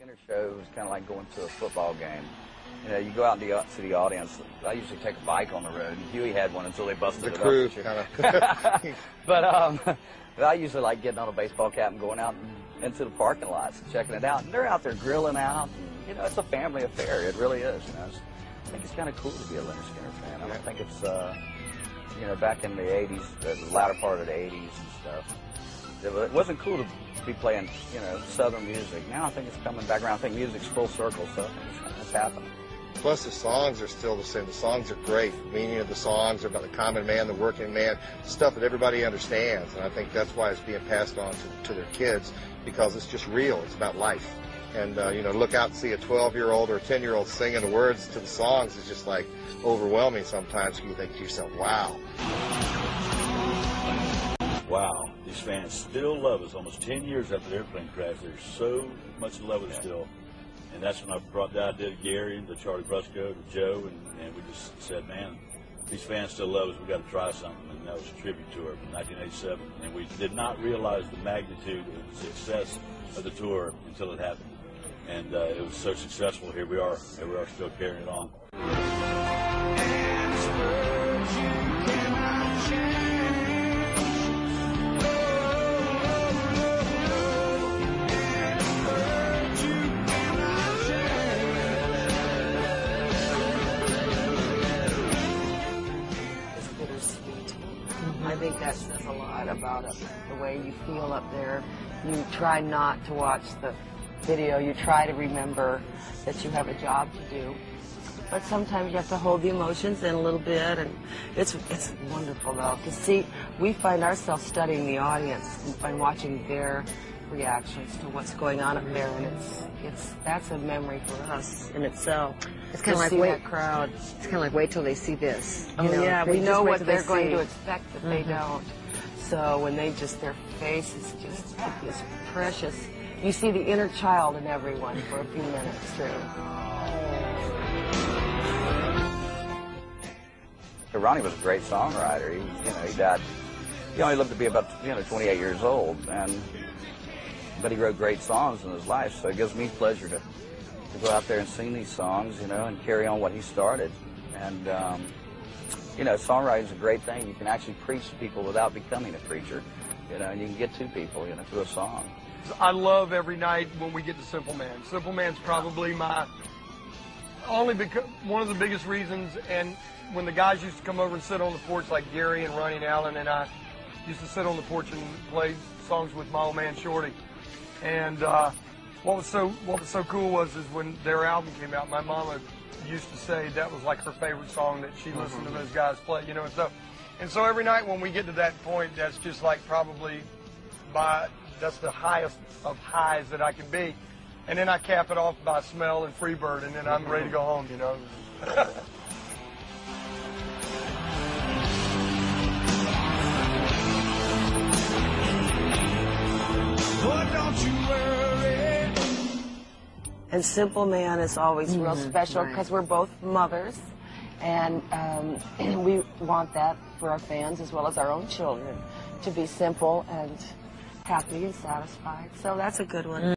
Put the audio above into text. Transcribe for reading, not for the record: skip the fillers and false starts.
Skynyrd show is kind of like going to a football game. You know, you go out to the audience. I usually take a bike on the road. Huey had one until they busted it up. The crew, kind of. But I usually like getting on a baseball cap and going out into the parking lots and checking it out. And they're out there grilling out. And, you know, it's a family affair. It really is. You know, I think it's kind of cool to be a Lynyrd Skynyrd fan. I don't think it's, you know, back in the 80s, the latter part of the 80s and stuff. It wasn't cool to be playing, you know, Southern music. Now I think it's coming back around. I think music's full circle, so it's happening. Plus, the songs are still the same. The songs are great. The meaning of the songs are about the common man, the working man, stuff that everybody understands. And I think that's why it's being passed on to their kids, because it's just real. It's about life. And, you know, look out and see a 12-year-old or a 10-year-old singing the words to the songs is just, like, overwhelming sometimes. You think to yourself, wow. Wow, these fans still love us. Almost 10 years after the airplane crash, they're so much in love with us still. And that's when I brought the idea to Gary and to Charlie Brusco, to Joe, and we just said, man, these fans still love us. We've got to try something. And that was a tribute tour from 1987. And we did not realize the magnitude and success of the tour until it happened. And it was so successful. Here we are still carrying it on. I think that says a lot about it, the way you feel up there. You try not to watch the video. You try to remember that you have a job to do. But sometimes you have to hold the emotions in a little bit, and it's wonderful, though, to see. We find ourselves studying the audience and watching their reactions to what's going on up there, and that's a memory for us in itself. It's kind of like that crowd. It's kind of like wait till they see this. Oh, yeah, we know what they're going to expect that they don't. So when they their face is just precious. You see the inner child in everyone for a few minutes, too. So Ronnie was a great songwriter. He died. He only lived to be about 28 years old, but he wrote great songs in his life. So it gives me pleasure to go out there and sing these songs, and carry on what he started. And songwriting is a great thing. You can actually preach to people without becoming a preacher, and you can get to people, through a song. I love every night when we get to Simple Man. Simple Man's probably one of the biggest reasons. And when the guys used to come over and sit on the porch, like Gary and Ronnie and Allen and I used to sit on the porch and play songs with my old man Shorty. And what was so cool was when their album came out, my mama used to say that was like her favorite song that she listened to those guys play, and so every night when we get to that point, that's just like probably that's the highest of highs that I can be. And then I cap it off by Smell and Freebird, and then I'm ready to go home, Boy, don't you worry. And Simple Man is always real special because we're both mothers, and we want that for our fans as well as our own children to be simple and happy and satisfied. So that's a good one.